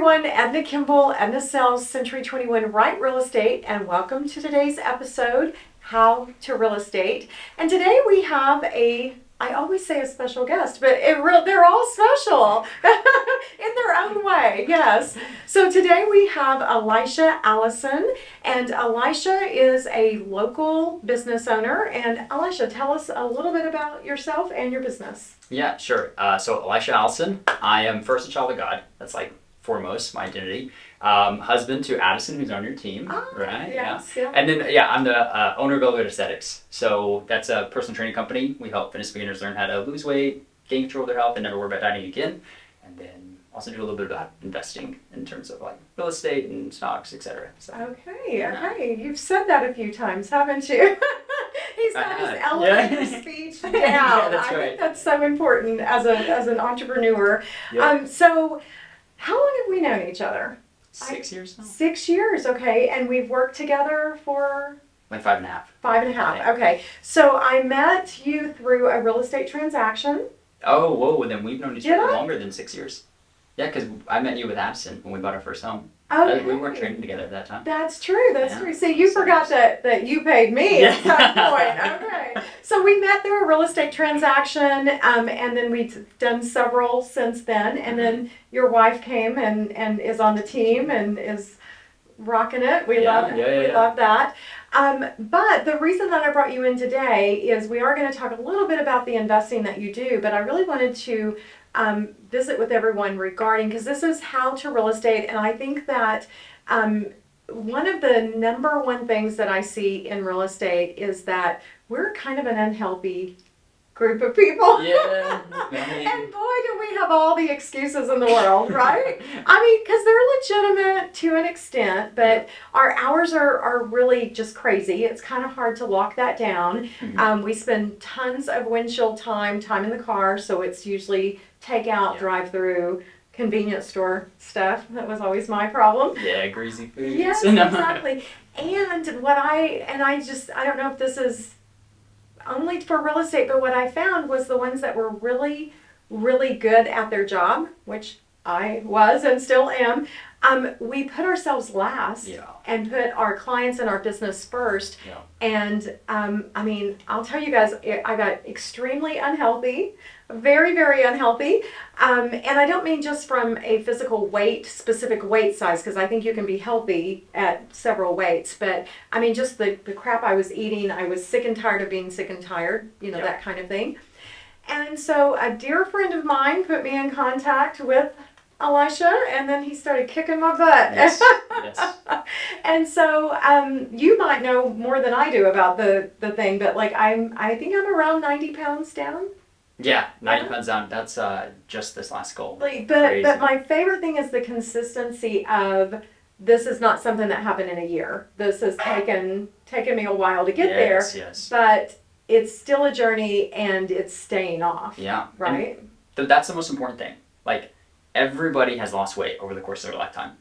everyone, Edna Kimble, Edna Sells Century 21 Right Real Estate, and welcome to today's episode, How to Real Estate. And today we have I always say a special guest, but they're all special in their own way, yes. So today we have Elisha Allison, and Elisha is a local business owner. And Elisha, tell us a little bit about yourself and your business. Yeah, sure. So Elisha Allison, I am first a child of God. That's like foremost my identity. Husband to Addison, who's on your team, right? Yes, yeah. And then, I'm the owner of Elevate Aesthetics. So that's a personal training company. We help fitness beginners learn how to lose weight, gain control of their health, and never worry about dieting again. And then also do a little bit about investing in terms of like real estate and stocks, etc. So, Okay. You've said that a few times, haven't you? He's got his elevator speech down. Yeah, that's I right. think that's so important as an entrepreneur. Yep. So how long have we known each other? 6 years now. 6 years, okay. And we've worked together for? Like 5.5. 5.5, okay. So I met you through a real estate transaction. Oh, whoa, then we've known each Did other I? longer than 6 years. Yeah, because I met you with Addison when we bought our first home. Okay. We weren't training together at that time. That's true. That's Yeah. true. See, you forgot that you paid me at some point. Okay. So we met through a real estate transaction, and then we've done several since then. And then your wife came and is on the team and is rocking it. We love that. But the reason that I brought you in today is we are going to talk a little bit about the investing that you do, but I really wanted to visit with everyone regarding, because this is how to real estate, and I think that one of the number one things that I see in real estate is that we're kind of an unhealthy group of people. Yeah. And boy, do we have all the excuses in the world, right? I mean, because they're legitimate to an extent, but our hours are really just crazy. It's kind of hard to lock that down. Mm-hmm. We spend tons of windshield time in the car, so it's usually takeout, drive-through, convenience store stuff. That was always my problem. Yeah, greasy foods. Yes, exactly. And I don't know if this is only for real estate, but what I found was the ones that were really, really good at their job, which I was and still am, we put ourselves last and put our clients and our business first. Yeah. And I'll tell you guys, I got extremely unhealthy, very, very unhealthy. And I don't mean just from a physical weight, specific weight size, because I think you can be healthy at several weights. But I mean, just the crap I was eating, I was sick and tired of being sick and tired, that kind of thing. And so a dear friend of mine put me in contact with Elisha, and then he started kicking my butt. Yes. And so you might know more than I do about the thing, but like I think I'm around 90 pounds down. Yeah, 90 pounds down. That's just this last goal. But my favorite thing is the consistency of this is not something that happened in a year. This has taken me a while to get there. Yes. But it's still a journey, and it's staying off. Yeah. Right? And that's the most important thing. Like, everybody has lost weight over the course of their lifetime,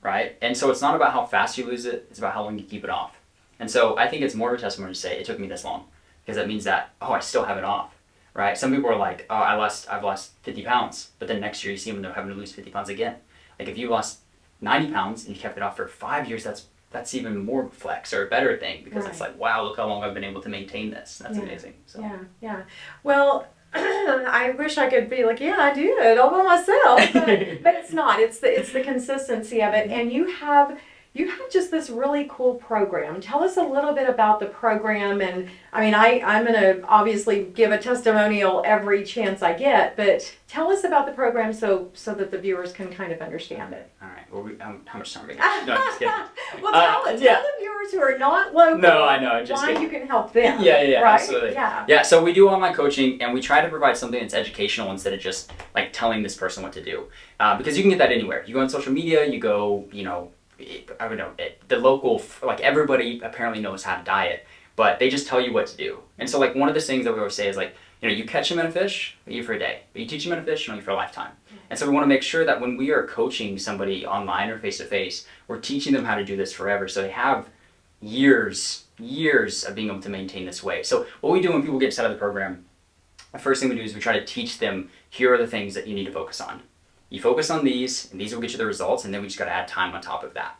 right? And so it's not about how fast you lose it, it's about how long you keep it off. And so I think it's more of a testimony to say it took me this long, because that means that, I still have it off, right? Some people are like, I've lost 50 pounds, but then next year you see them, they're having to lose 50 pounds again. Like if you lost 90 pounds and you kept it off for 5 years, that's even more flex or a better thing, because it's like, wow, look how long I've been able to maintain this. That's amazing. So. Yeah. Well, I wish I could be like, I did all by myself, but it's not. It's the consistency of it, and you have just this really cool program. Tell us a little bit about the program, and I mean, I'm going to obviously give a testimonial every chance I get, but tell us about the program so that the viewers can kind of understand it. All right. Well, how much time are we going? No, I'm just kidding. Well, tell the viewers who are not local. No, I know. Just why kidding. You can help them. Yeah, right? Absolutely. Yeah. So we do online coaching, and we try to provide something that's educational instead of just like telling this person what to do, because you can get that anywhere. You go on social media, you go, I don't know, the local, like everybody apparently knows how to diet, but they just tell you what to do. And so like one of the things that we always say is like, you catch them in a fish, you eat for a day. But you teach them in a fish, you eat for a lifetime. And so we want to make sure that when we are coaching somebody online or face-to-face, we're teaching them how to do this forever. So they have years of being able to maintain this way. So what we do when people get set up the program, the first thing we do is we try to teach them, here are the things that you need to focus on. You focus on these, and these will get you the results, and then we just got to add time on top of that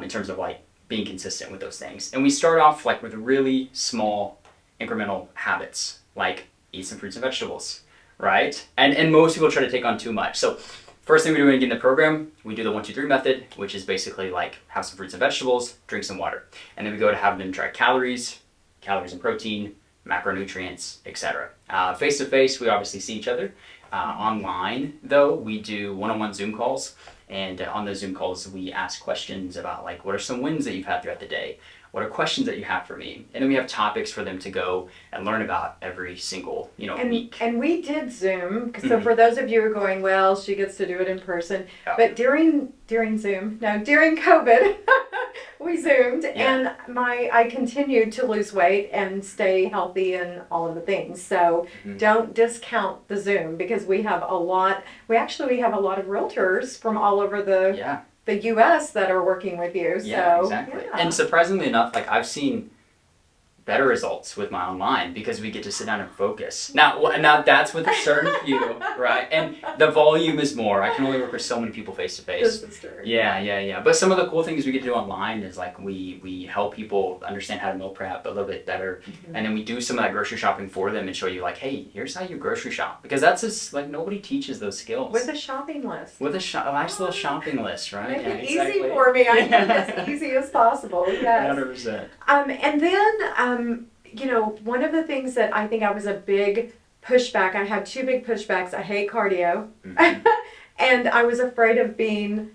in terms of like being consistent with those things. And we start off like with really small incremental habits, like eat some fruits and vegetables, right? And most people try to take on too much. So first thing we do when we get in the program, we do the 1, 2, 3 method, which is basically like have some fruits and vegetables, drink some water. And then we go to have them track calories and protein, macronutrients, etc. Face-to-face, we obviously see each other. Online, though, we do one-on-one Zoom calls. And on those Zoom calls, we ask questions about like, what are some wins that you've had throughout the day? What are questions that you have for me? And then we have topics for them to go and learn about every single, week. And we did Zoom. So for those of you who are going, well, she gets to do it in person. Yeah. But during COVID, we Zoomed, Yeah. and I continued to lose weight and stay healthy and all of the things. So don't discount the Zoom, because we have a lot of realtors from all over the U.S. that are working with you. Yeah, exactly. Yeah. And surprisingly enough, like I've seen better results with my online because we get to sit down and focus. Now that's with a certain few, right? And the volume is more. I can only work with so many people face to face. Yeah. But some of the cool things we get to do online is like we help people understand how to meal prep a little bit better, and then we do some of that grocery shopping for them and show you like, hey, here's how you grocery shop, because that's just like nobody teaches those skills. With a shopping list. With a nice little shopping list, right? Make it exactly. easy for me. I make it as easy as possible. Yes. 100%. And then, one of the things that I think I was a big pushback, I had 2 big pushbacks. I hate cardio. And I was afraid of being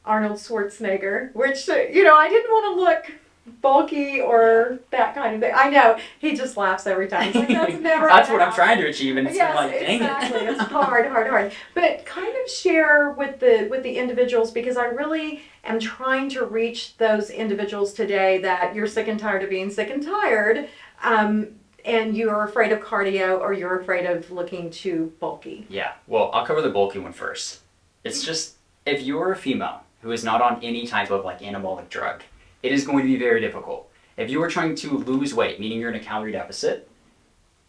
Arnold Schwarzenegger, which, I didn't want to look bulky or that kind of thing. I know, he just laughs every time. He's like, that's never That's what gonna I'm trying to achieve, and it's Yes, like, dang exactly. it. It's hard. But kind of share with the individuals, because I really am trying to reach those individuals today that you're sick and tired of being sick and tired, and you are afraid of cardio, or you're afraid of looking too bulky. Yeah, well, I'll cover the bulky one first. It's just, if you're a female who is not on any type of like anabolic drug, it is going to be very difficult. If you are trying to lose weight, meaning you're in a calorie deficit,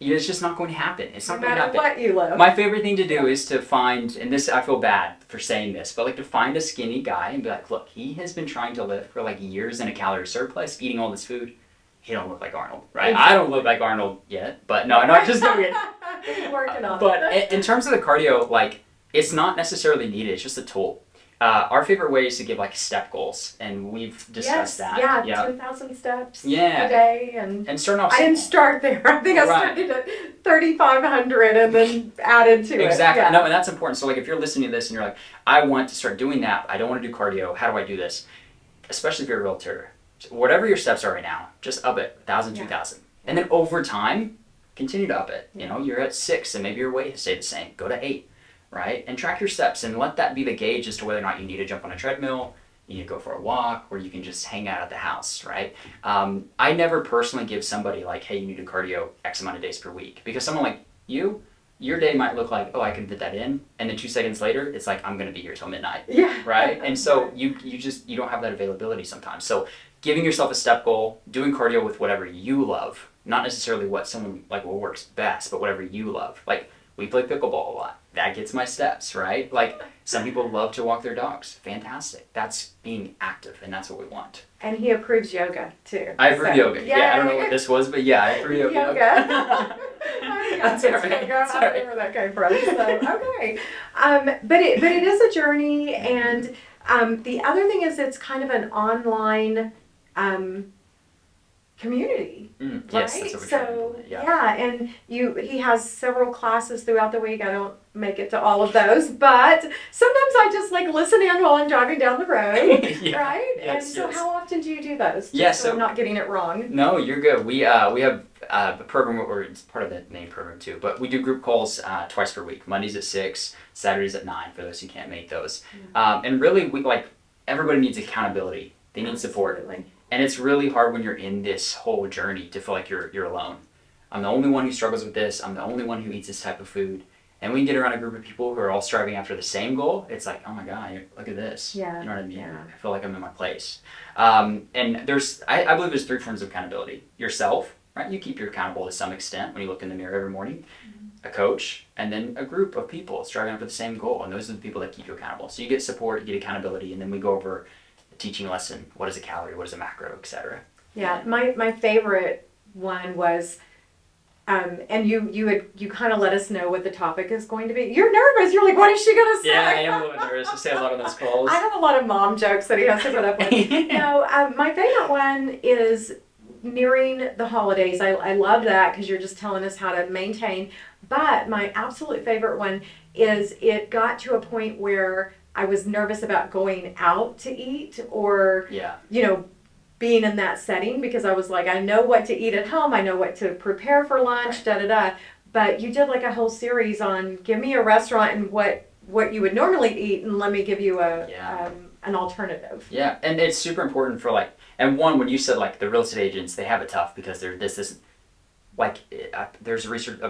it's just not going to happen. It's not going to happen. No matter what you live. My favorite thing to do is to find, and this, I feel bad for saying this, but like to find a skinny guy and be like, look, he has been trying to live for like years in a calorie surplus, eating all this food. He don't look like Arnold, right? I don't look like Arnold yet, but no, I'm not just doing it. He's working on it. But in terms of the cardio, like, it's not necessarily needed. It's just a tool. Our favorite way is to give like step goals, and we've discussed that. Yeah, 10,000 steps a Yeah. day, and start off. I didn't start there. I think I started at 3,500 and then added to it. Exactly. Yeah. No, and that's important. So like, if you're listening to this and you're like, I want to start doing that, I don't want to do cardio. How do I do this? Especially if you're a realtor, whatever your steps are right now, just up it 1,000, 2,000, and then over time, continue to up it. You're at 6, and maybe your weight has stayed the same. Go to 8. Right? And track your steps, and let that be the gauge as to whether or not you need to jump on a treadmill, you need to go for a walk, or you can just hang out at the house, right? I never personally give somebody like, hey, you need to cardio X amount of days per week, because someone like you, your day might look like, oh, I can fit that in, and then 2 seconds later, it's like, I'm going to be here till midnight, right? And so you don't have that availability sometimes. So giving yourself a step goal, doing cardio with whatever you love, not necessarily what works best, but whatever you love. Like, we play pickleball a lot. That gets my steps, right? Like, some people love to walk their dogs. Fantastic. That's being active, and that's what we want. And he approves yoga, too. I approve yoga. Yeah, I don't know what this was, but yeah, I approve yoga. That's all right. I don't know where that came from. So, okay. But it is a journey, and the other thing is it's kind of an online community, right? Yes, that's what we're trying to do. And he has several classes throughout the week. I don't make it to all of those, but sometimes I just like listen in while I'm driving down the road, right? Yes, and so how often do you do those? So I'm not getting it wrong. No, you're good. We have a program where it's part of the main program too, but we do group calls twice per week. Mondays at 6, Saturdays at 9 for those who can't make those. And really, we everybody needs accountability. They need support. And it's really hard when you're in this whole journey to feel like you're alone. I'm the only one who struggles with this. I'm the only one who eats this type of food. And we can get around a group of people who are all striving after the same goal. It's like, oh my God, look at this. Yeah. You know what I mean? Yeah. I feel like I'm in my place. And I believe there's 3 forms of accountability. Yourself, right? You keep you accountable to some extent when you look in the mirror every morning. A coach, and then a group of people striving for the same goal, and those are the people that keep you accountable. So you get support, you get accountability, and then we go over a teaching lesson. What is a calorie? What is a macro, etc. Yeah, my favorite one was, and you kind of let us know what the topic is going to be. You're nervous. You're like, what is she gonna say? Yeah, I am a little nervous. I say a lot on those calls. I have a lot of mom jokes that he has to put up with. No, my favorite one is nearing the holidays. I love that because you're just telling us how to maintain. But my absolute favorite one is it got to a point where I was nervous about going out to eat or, Yeah. being in that setting because I was like, I know what to eat at home. I know what to prepare for lunch, da-da-da. But you did like a whole series on give me a restaurant and what you would normally eat and let me give you an alternative. Yeah, and it's super important for and one, when you said the real estate agents, they have it tough because they're there's research,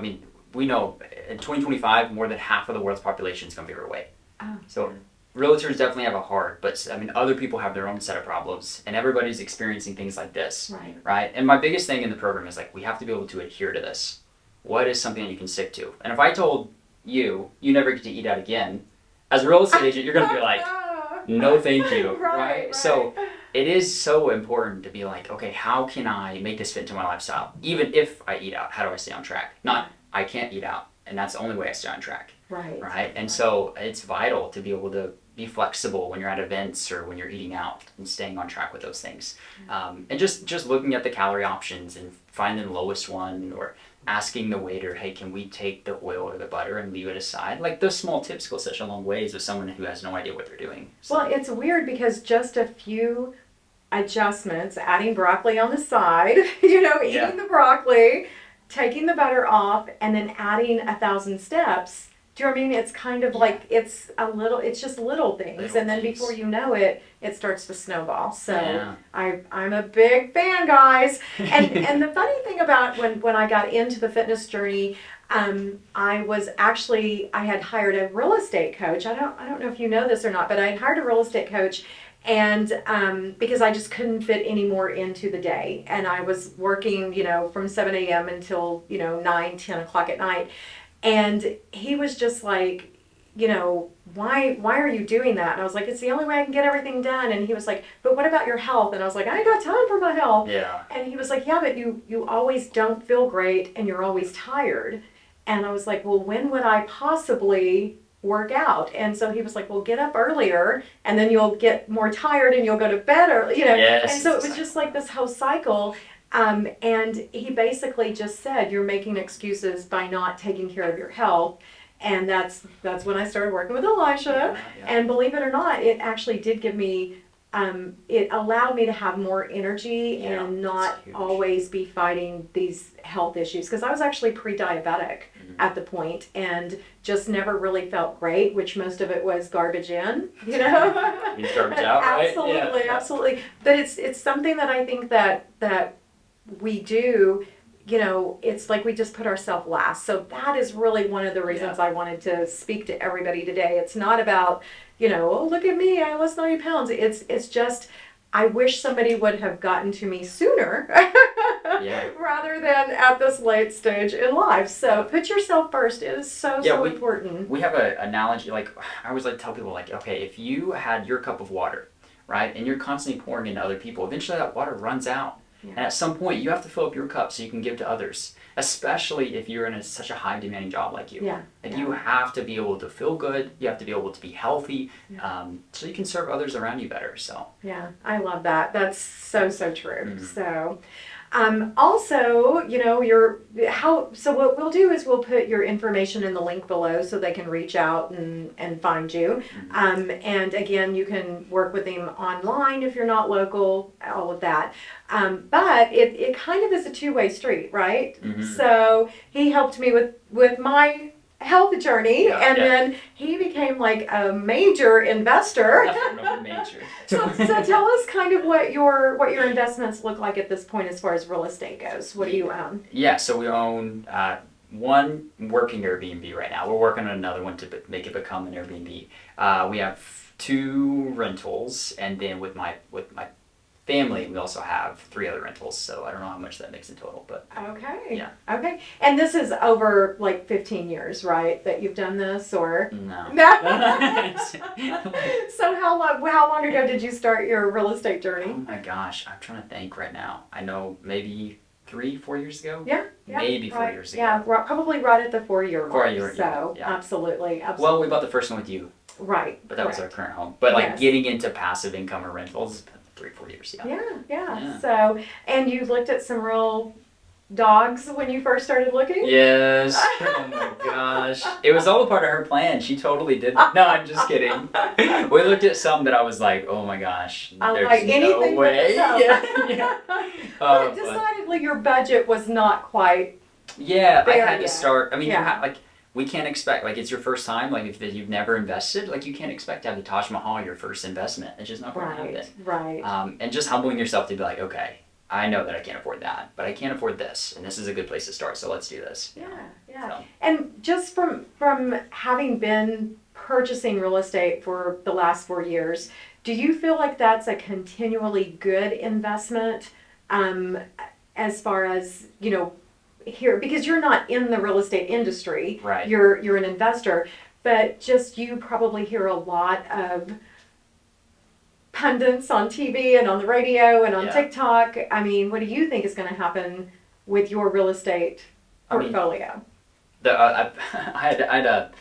we know in 2025, more than half of the world's population is going to be overweight. Oh. So realtors definitely have it hard, but other people have their own set of problems, and everybody's experiencing things like this, right? And my biggest thing in the program is we have to be able to adhere to this. What is something that you can stick to? And if I told you never get to eat out again, as a real estate agent, you're going to be like, no, thank you, right? So it is so important to be like, okay, how can I make this fit into my lifestyle? Even if I eat out, how do I stay on track? Not, I can't eat out, and that's the only way I stay on track. Right? And so it's vital to be able to be flexible when you're at events or when you're eating out and staying on track with those things. And just looking at the calorie options and finding the lowest one or asking the waiter, hey, can we take the oil or the butter and leave it aside? Those small tips go such a long ways with someone who has no idea what they're doing. So. Well, it's weird because just a few adjustments, adding broccoli on the side, eating the broccoli, taking the butter off, and then adding 1,000 steps. Do you know what I mean? It's kind of it's just little things. And then before you know it, it starts to snowball. So I'm a big fan, guys. And the funny thing about when I got into the fitness journey, I had hired a real estate coach. I don't know if you know this or not, but I had hired a real estate coach. And because I just couldn't fit any more into the day. And I was working, from 7 a.m. until, 9, 10 o'clock at night. And he was just like, why are you doing that? And I was like, it's the only way I can get everything done. And he was like, but what about your health? And I was like, I ain't got time for my health. Yeah. And he was like, yeah, but you always don't feel great and you're always tired. And I was like, well, when would I possibly work out? And so he was like, well, get up earlier and then you'll get more tired and you'll go to bed early, Yes, and so it was just like this whole cycle. And he basically just said, you're making excuses by not taking care of your health. And that's when I started working with Elisha. And believe it or not, it actually did give me, it allowed me to have more energy and not always be fighting these health issues. Because I was actually pre-diabetic at the point and just never really felt great, which most of it was garbage in, Means garbage out, right? Absolutely, absolutely. But it's something that I think that we do, it's like we just put ourselves last. So that is really one of the reasons I wanted to speak to everybody today. It's not about, oh, look at me, I lost 90 pounds. It's just, I wish somebody would have gotten to me sooner rather than at this late stage in life. So put yourself first. It is so important. We have an analogy, I always tell people, okay, if you had your cup of water, right, and you're constantly pouring into other people, eventually that water runs out. Yeah. And at some point, you have to fill up your cup so you can give to others, especially if you're in such a high demanding job like you. You have to be able to feel good. You have to be able to be healthy so you can serve others around you better. So yeah, I love that. That's so true. So also, so what we'll do is we'll put your information in the link below so they can reach out and find you. And again, you can work with them online if you're not local, all of that. But it kind of is a two-way street, right? So he helped me with my health journey, then he became like a major investor. So tell us kind of what your investments look like at this point as far as real estate goes. What do you own? Yeah, so we own one working Airbnb right now. We're working on another one to make it become an Airbnb. We have 2 rentals, and then with my family, we also have 3 other rentals. So I don't know how much that makes in total, but Okay. Yeah. Okay. And this is over like 15 years, right? That you've done this, or no. no? So how long ago did you start your real estate Oh journey? my gosh, I'm trying to think right now. I know maybe 3-4 years ago. Yeah. Maybe 4 right. years ago. Yeah, probably right at the 4-year mark. 4-year, So yeah. absolutely. Well, we bought the first one with you, Right. but that was our correct. current home. But like Yes. getting into passive income or rentals, 3-4 years. Yeah. Yeah. Yeah. So, and you looked at some real dogs when you first started looking? Yes. Oh my gosh. It was all a part of her plan. She totally did. No, I'm just kidding. We looked at some that I was like, oh my gosh, I there's like no anything but way. the dog. Yeah. But But decidedly your budget was not quite. yeah, I There, had yeah. to start. I mean, Yeah. you have, like, we can't expect, like, it's your first time. Like, if you've never invested, like, you can't expect to have the Taj Mahal your first investment. It's just not going to happen. Right. And just humbling yourself to be like, okay, I know that I can't afford that, but I can afford this, and this is a good place to start. So let's do this. Yeah. So. And just from having been purchasing real estate for the last 4 years, do you feel like that's a continually good investment, as far as, here, because you're not in the real estate industry, Right. you're an investor, but just you probably hear a lot of pundits on TV and on the radio and on Yeah. TikTok. I mean, what do you think is going to happen with your real estate portfolio? I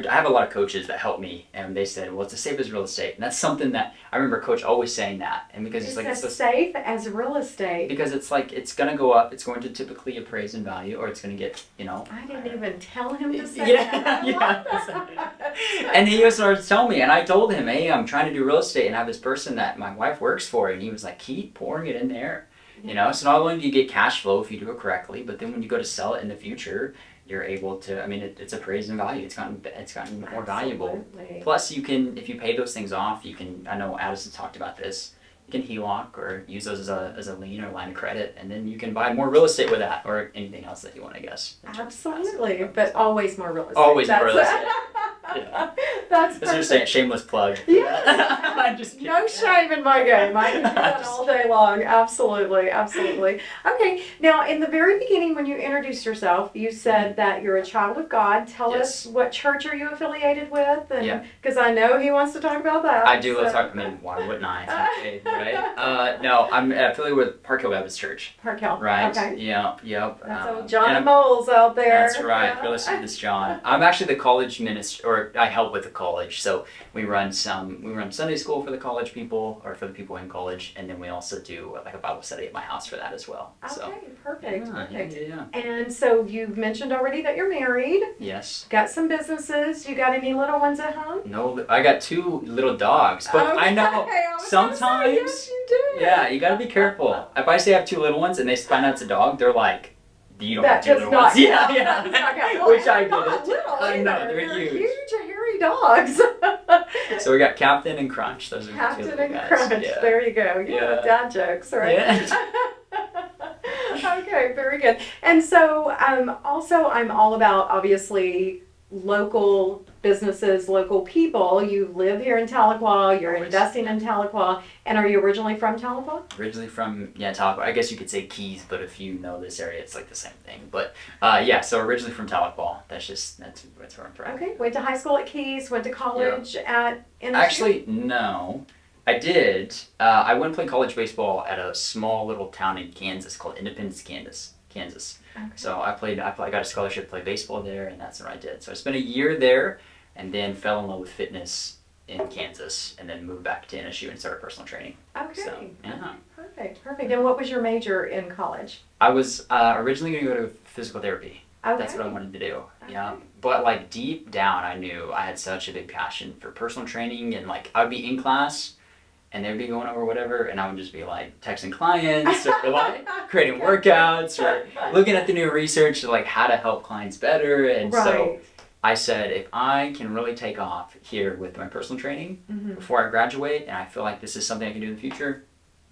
have a lot of coaches that help me, and they said, well, it's as safe as real estate. And that's something that I remember Coach always saying that. And because It's like, as safe as real estate. because it's like, it's going to go up, it's going to typically appraise in value, or it's going to get, I didn't even tell him to say Yeah, that. I love yeah. that. And he started to tell me, and I told him, hey, I'm trying to do real estate, and I have this person that my wife works for, and he was like, keep pouring it in there. So not only do you get cash flow if you do it correctly, but then when you go to sell it in the future, you're able to, I mean, it's appraised in value. It's gotten more valuable. Absolutely. Plus, you can, if you pay those things off, you can, I know Addison talked about this, you can HELOC or use those as a lien or line of credit, and then you can buy more real estate with that, or anything else that you want, I guess. Absolutely, but always more real estate. Always more That's real estate. Yeah. That's This is perfect. a shameless plug. Yes. I'm just kidding. No shame in my game. I can do that all day long. Absolutely. Okay. Now, in the very beginning, when you introduced yourself, you said that you're a child of God. Tell us, Yes. what church are you affiliated with? And Yeah. because I know he wants to talk about that. I do love talking. I mean, why wouldn't I? It's my faith, right? No, I'm affiliated with Park Hill Baptist Church. Park Hill. Right. Okay. Yep. That's old and John I'm- Moles out there. That's right. You're listening to this, John. I'm actually the college minister, or I help with the college. So we run Sunday school for the college people, or for the people in college, and then we also do like a Bible study at my house for that as well. So. Okay. Perfect. Yeah. And so you've mentioned already that you're married. Yes. Got some businesses. You got any little ones at home? No, I got 2 little dogs, but I know Okay, I was sometimes. gonna say, yes, you do. Yeah, you gotta be careful. If I say I have 2 little ones and they find out it's a dog, they're like, you don't have 2 little ones. Yeah. That does not count. Which Well, I they're not get it. little I know, either. they're huge. Hairy dogs. So we got Captain and Crunch. Those are the 2 Captain little and guys. Crunch. Yeah. There you go. Yeah, dad jokes, right? Yeah. Okay, very good. And so, also, I'm all about obviously local businesses, local people. You live here in Tahlequah. You're Always. investing in Tahlequah. And are you originally from Tahlequah? Originally from Tahlequah. I guess you could say Keys, but if you know this area, it's like the same thing. But so originally from Tahlequah. That's where I'm from. Okay. Went to high school at Keys. Went to college at NSU. Actually, no. I did. I went and played college baseball at a small little town in Kansas called Independence, Kansas. Okay. So I got a scholarship to play baseball there, and that's what I did. So I spent a year there, and then fell in love with fitness in Kansas, and then moved back to NSU and started personal training. Okay. So, yeah. Perfect. And what was your major in college? I was originally going to go to physical therapy. Okay. That's what I wanted to do. Yeah. Okay. But like deep down, I knew I had such a big passion for personal training, and like I would be in class, and they'd be going over whatever, and I would just be like texting clients or like creating workouts or looking at the new research of like how to help clients better. And so Right. I said, if I can really take off here with my personal training Mhm. before I graduate, and I feel like this is something I can do in the future,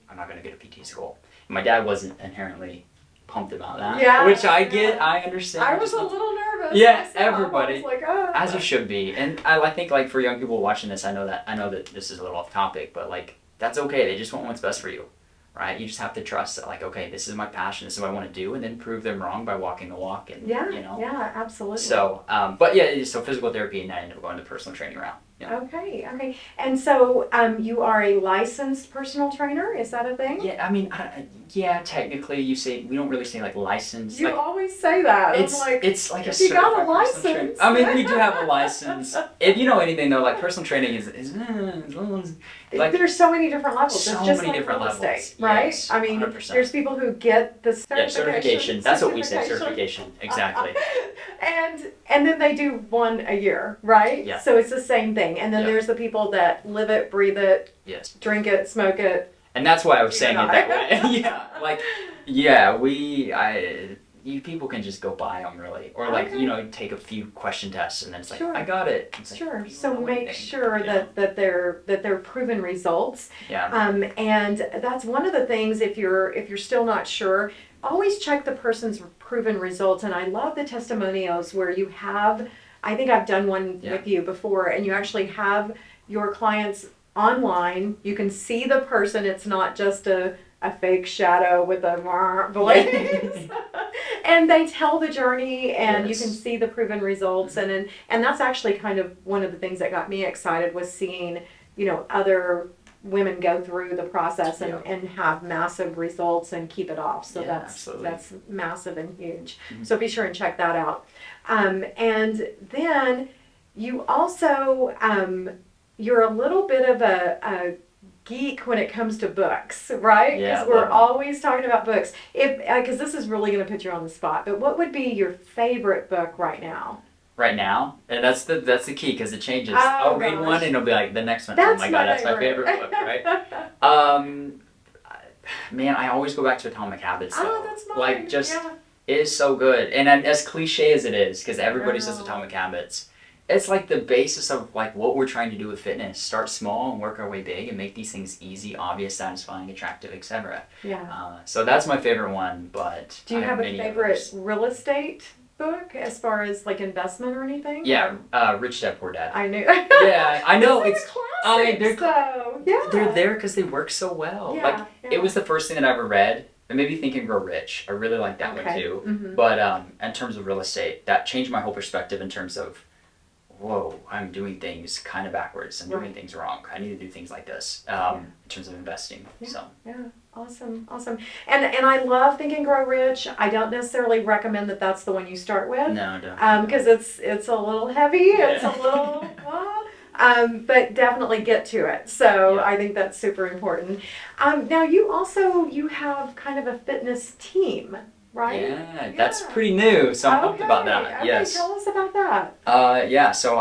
I'm not going to go to PT school. And my dad wasn't inherently pumped about that, Yeah, which I yeah. get, I understand. I was a little nervous. Yeah, myself. everybody. I was like, oh. As you should be. And I think like for young people watching this, I know that this is a little off topic, but like that's okay. They just want what's best for you. right? You just have to trust that, like, okay, this is my passion, this is what I want to do, and then prove them wrong by walking the walk, and Yeah, you know. yeah, absolutely. So, but yeah, so physical therapy, and then I ended up going the personal training route. Yeah. Okay, okay. And so you are a licensed personal trainer, is that a thing? Yeah, I mean, yeah, technically, you say we don't really say like licensed. You Like, always say that. I'm it's like, it's like a if you got a certified personal trainer. license. I mean, we do have a license. If you know anything though, like personal training is like there's so many different levels. so It's just many like different real levels. estate, right? Yes, I mean, 100%. there's people who get the certification. That's what we say, certification. Exactly. and then they do one a year, right? Yeah. So it's the same thing. And then Yeah. there's the people that live it, breathe it, Yes. drink it, smoke it. And that's why I was You're saying it not. that way. Yeah, like, yeah, you people can just go buy them really, or like Okay. you know take a few question tests and then it's like Sure. I got it. It's like, Sure. you So don't know make anything. sure Yeah. that they're proven results. Yeah. And that's one of the things if you're still not sure, always check the person's proven results. And I love the testimonials where you have, I think I've done one Yeah. with you before, and you actually have your clients online. You can see the person. It's not just a fake shadow with a voice. And they tell the journey, and Yes. you can see the proven results. And that's actually kind of one of the things that got me excited was seeing, other women go through the process and, Yeah. and have massive results and keep it off. So Yeah, absolutely. that's massive and huge. Mhm. So be sure and check that out. And then you also, you're a little bit of a geek when it comes to books, right? Yeah, Because we're love it. always talking about books. Because this is really going to put you on the spot. But what would be your favorite book right now? Right now, and that's the key because it changes. Oh, I'll read gosh. one and it'll be like the next one. That's oh my god, that's my favorite book, right? Man, I always go back to Atomic Habits. Though. Oh, that's mine. Like just yeah. it is so good, and as cliche as it is, because everybody says Oh. Atomic Habits. It's like the basis of like what we're trying to do with fitness. Start small and work our way big, and make these things easy, obvious, satisfying, attractive, etc. Yeah. So that's my favorite one. But Do you I have a many favorite others. real estate book as far as like investment or anything? Yeah, Rich Dad Poor Dad. I knew. Yeah, I know Those are it's. classics, they're- though. Yeah. They're there because they work so well. Yeah, Like yeah. it was the first thing that I ever read. And maybe Think and Grow Rich. I really like that one Okay. too. Mhm. But in terms of real estate, that changed my whole perspective in terms of, whoa, I'm doing things kind of backwards. I'm doing Right. things wrong. I need to do things like this in terms of investing. Yeah. So Yeah, awesome. And I love Think and Grow Rich. I don't necessarily recommend that that's the one you start with. no, don't. Because it's a little heavy. It's a little, but definitely get to it. So Yeah. I think that's super important. Now you have kind of a fitness team, right? Yeah, that's Yeah. pretty new. So I'm pumped about that. Okay, Yes. tell us about that. Yeah, so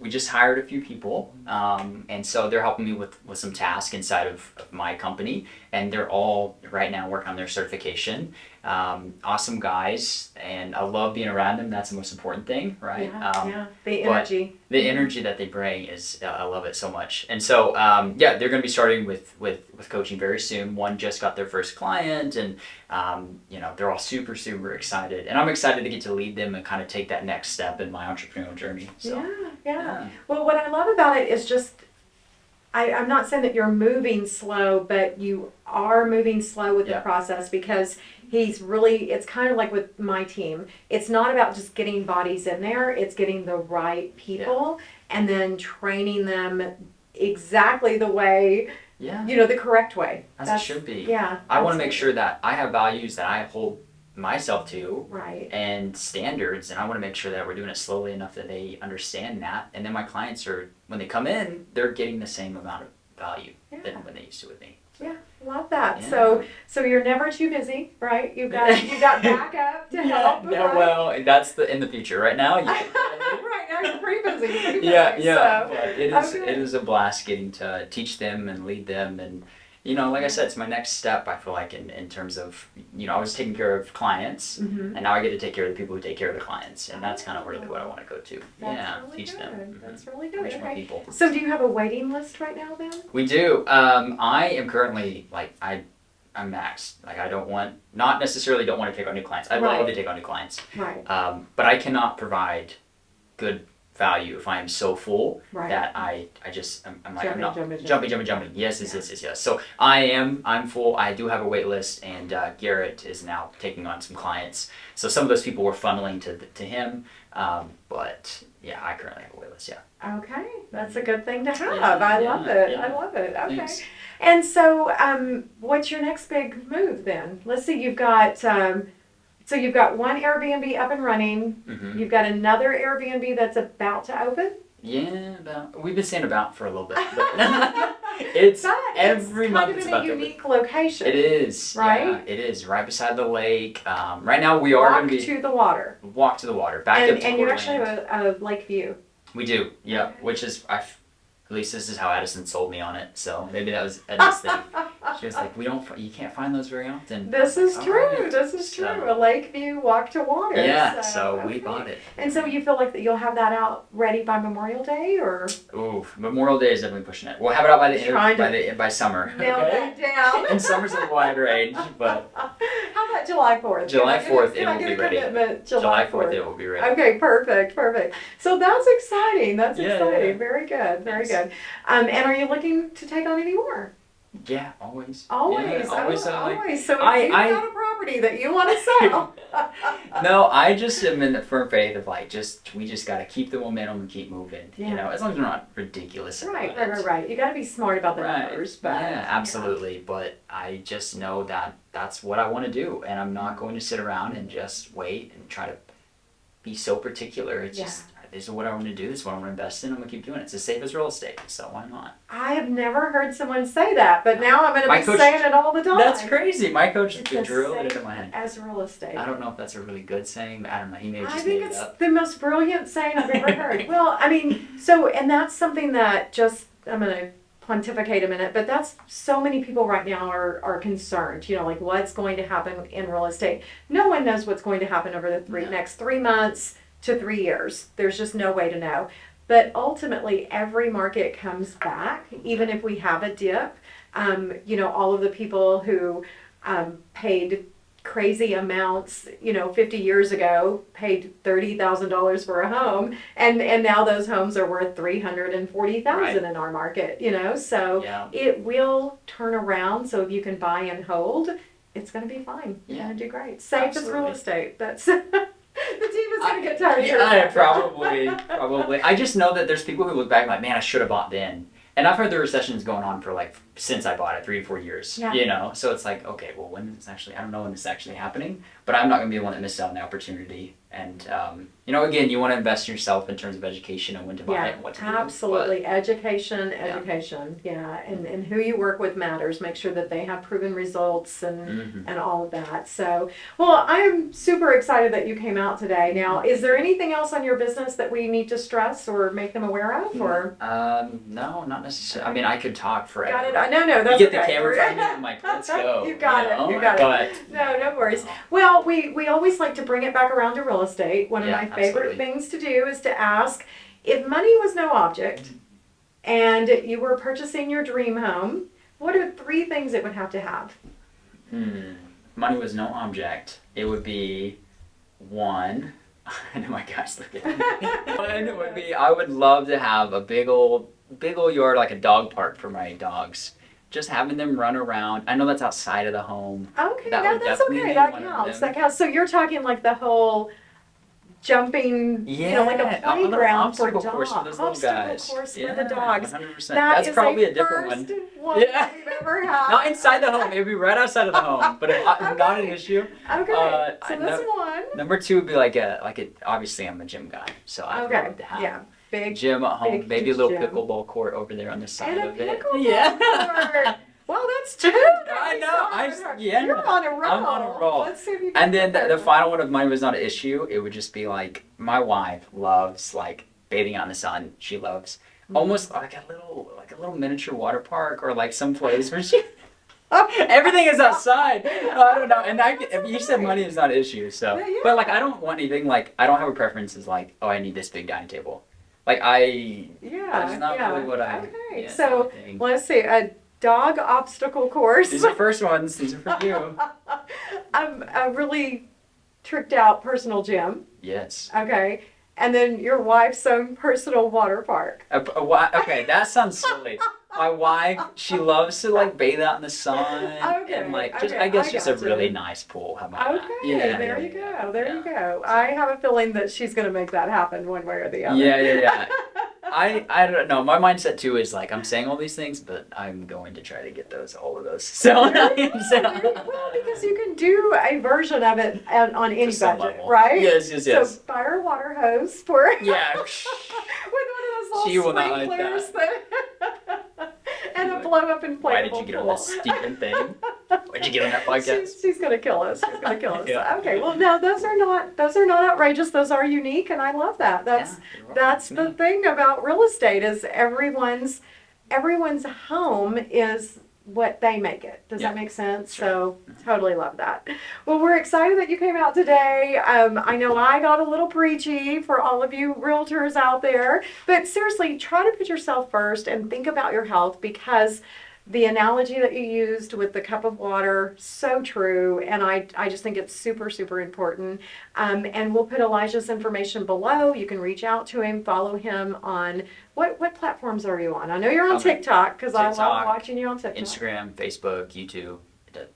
we just hired a few people, and so they're helping me with some tasks inside of my company, and they're all right now working on their certification. Awesome guys, and I love being around them. That's the most important thing, right? Yeah, the but energy. The energy that they bring is I love it so much. And so yeah, they're going to be starting with coaching very soon. One just got their first client, and they're all super excited, and I'm excited to get to lead them and kind of take that next step in my entrepreneurial journey. So Yeah. Well, what I love about it is just, I'm not saying that you're moving slow, but you are moving slow with the Yeah. process because it's kind of like with my team. It's not about just getting bodies in there, it's getting the right people and then training them exactly the way, yeah, the correct way. as it should be. Yeah. I want to make absolutely. sure that I have values that I hold myself to Right. and standards, and I want to make sure that we're doing it slowly enough that they understand that, and then my clients when they come in, they're getting the same amount of value than when they used to with me. Yeah, love that. Yeah. So you're never too busy, right? You've got backup to help. Yeah, right? well, that's in the future. Right now, Right now you're pretty busy. yeah. So, But it is a blast getting to teach them and lead them, and like I said, it's my next step. I feel like in terms of I was taking care of clients, Mhm. and now I get to take care of the people who take care of the clients, and that's kind of really what I want to go to. That's really teach good. them. That's really good. Reach more Okay. people. So do you have a waiting list right now then? We do. I am currently I'm maxed. Like I not necessarily don't want to take on new clients. I Right. love to take on new clients. Right. But I cannot provide good value if I am so full Right. that I'm like, I'm not Jumping. jumping. Yes. So I'm full. I do have a wait list, and Garrett is now taking on some clients. So some of those people were funneling to him, but yeah, I currently have a wait list. Yeah. Okay, that's a good thing to have. Yeah, I love it. yeah. I love it. Okay. Thanks. And so, what's your next big move then? Let's see, you've got so you've got one Airbnb up and running. Mm-hmm. You've got another Airbnb that's about to open. Yeah, we've been saying about for a little bit. But it's every month. It's kind of about in a unique location. It is, right? Yeah, it is right beside the lake. Right now we are going to be to the water. Walk to the water. Back up to And you Coeur actually d'Alene. have a Lakeview. We do, yeah. Okay. Which is at least this is how Addison sold me on it. So maybe that was Edna's thing. She was like, you can't find those very often. This is All true. right. This is true. So- A Lakeview walk to water. Yeah, so we okay. bought it. And so you feel like that you'll have that out ready by Memorial Day, or Ooh, Memorial Day is definitely pushing it. We'll have it out by the end by summer. nail that down? And summer's a wide range, but How about July 4th? July 4th, Can I it will get be a ready. commitment? July 4th it will be ready. Okay, perfect. So that's exciting. That's Yeah, exciting. yeah. Very good. Very Thanks. good. And are you looking to take on any more? Yeah, always. Always. Yeah, always. Always. So if I- you've got a property that you want to sell. No, I just am in the firm faith of like, we just got to keep the momentum and keep moving. Yeah. You know, as long as we're not ridiculous about it. Right. You got to be smart about the Right. numbers. But, Yeah, absolutely. But I just know that that's what I want to do, and I'm not going to sit around and just wait and try to be so particular. It's just, this is what I want to do. This is what I want to invest in. I'm going to keep doing it. It's as safe as real estate, so why not? I have never heard someone say that, but now I'm going My to be coach- saying it all the time. That's crazy. My coach It's could as drill it safe into my head. as real estate. I don't know if that's a really good saying, but I don't know. He may have I just think made it's it up. the most brilliant saying I've ever heard. Well, I mean, and that's something that I'm going to pontificate a minute, but that's so many people right now are concerned, like what's going to happen in real estate. No one knows what's going to happen over the next 3 months to 3 years. There's just no way to know. But ultimately, every market comes back, even if we have a dip. All of the people who paid crazy amounts, 50 years ago, paid $30,000 for a home, and now those homes are worth $340,000 Right. in our market. So Yeah. it will turn around. So if you can buy and hold, it's going to be fine. You're Yeah. going to do great. Safe as real Absolutely. estate. That's the team is going to get tired of hearing Yeah, that. probably. I just know that there's people who look back like, man, I should have bought then. And I've heard the recession's going on for like since I bought it, 3 to 4 years. Yeah. So it's like, okay, well, I don't know when this is actually happening, but I'm not going to be the one that missed out on the opportunity. And again, you want to invest in yourself in terms of education and when to buy it and what to do. Absolutely. Education. Yeah. And who you work with matters. Make sure that they have proven results and all of that. So, well, I am super excited that you came out today. Now, is there anything else on your business that we need to stress or make them aware of? Or No, not necessarily. I mean, I could talk forever. got it? No, that's You get okay. the camera from me, I'm like, let's go. You got it. But, No worries. Well, we always like to bring it back around to real estate. One of my favorite absolutely. things to do is to ask, if money was no object and you were purchasing your dream home, what are 3 things it would have to have? Money was no object. It would be one. I know my guys look at me. One would be, I would love to have a big old yard, like a dog park for my dogs. Just having them run around. I know that's outside of the home. Okay, That would that's definitely okay. be That one of counts. them. That counts. So you're talking like the whole jumping, like a little playground for obstacle dogs. course for those little guys. Course for the dogs. 100%. That That's is probably a a different first one. that we've ever had. Not inside the home. It would be right outside of the home. But if not an issue. Okay, so that's one. Number 2 would be obviously I'm a gym guy, so I'd love to have big gym at home, big maybe a little gym. pickleball court over there on the side and a of it. pickleball court. Well, that's 2. I know. You're on a roll. I'm on a roll. Let's see if you can And then get the that. final one of mine was not an issue. It would just be like, my wife loves like bathing out in the sun. She loves almost like a little miniature water park or like some place where she everything is outside. I don't know. And you said money is not an issue, so Yeah. but like I don't want anything like I don't have a preference as like, oh, I need this big dining table. Like that's not really what I Okay, yeah, so I think. let's see, a dog obstacle course. These are first ones. These are for you. A really tricked out personal gym. Yes. Okay. and then your wife's own personal water park. Okay, that sounds silly. My wife, she loves to like bathe out in the sun Okay, and like just okay, I guess I just a gotcha. really nice pool. How about Okay, that? Yeah, there yeah, you yeah, go. There yeah. you go. I have a feeling that she's going to make that happen one way or the other. Yeah. I don't know. My mindset too is like I'm saying all these things, but I'm going to try to get all of those. So, Well, because you can do a version of it on any to some budget, level. right? Yes. So fire a water hose for Yeah. with one of She those will little not like sprinklers that. and a blow up inflatable Why did you get on pool. this stupid thing? Why'd you get on that podcast? She's gonna kill us. She's gonna kill us. Yeah. Okay, well, no, those are not outrageous. Those are unique, and I love that. That's You're welcome. that's It's the me. thing about real estate is everyone's home is what they make it. Does Yeah. that make sense? Sure. So totally love that. Well, we're excited that you came out today. I know I got a little preachy for all of you realtors out there, but seriously, try to put yourself first and think about your health, because the analogy that you used with the cup of water, so true, and I just think it's super, super important. And we'll put Elijah's information below. You can reach out to him, follow him on, what platforms are you on? I know you're on TikTok, because I love TikTok, watching you on TikTok. Instagram, Facebook, YouTube.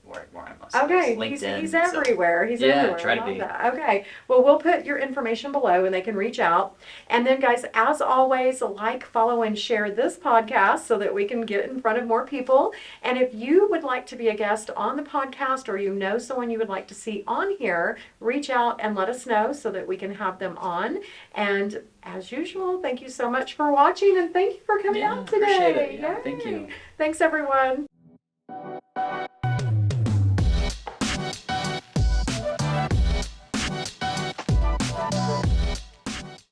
Where I'm most Okay, LinkedIn. he's everywhere. He's Yeah, everywhere. try I to love be. that. Okay, well, we'll put your information below and they can reach out. And then, guys, as always, like, follow, and share this podcast so that we can get in front of more people. And if you would like to be a guest on the podcast, or you know someone you would like to see on here, reach out and let us know so that we can have them on. And as usual, thank you so much for watching, and thank you for coming out today. Appreciate it. Yeah, thank Yay. you. Thanks, everyone.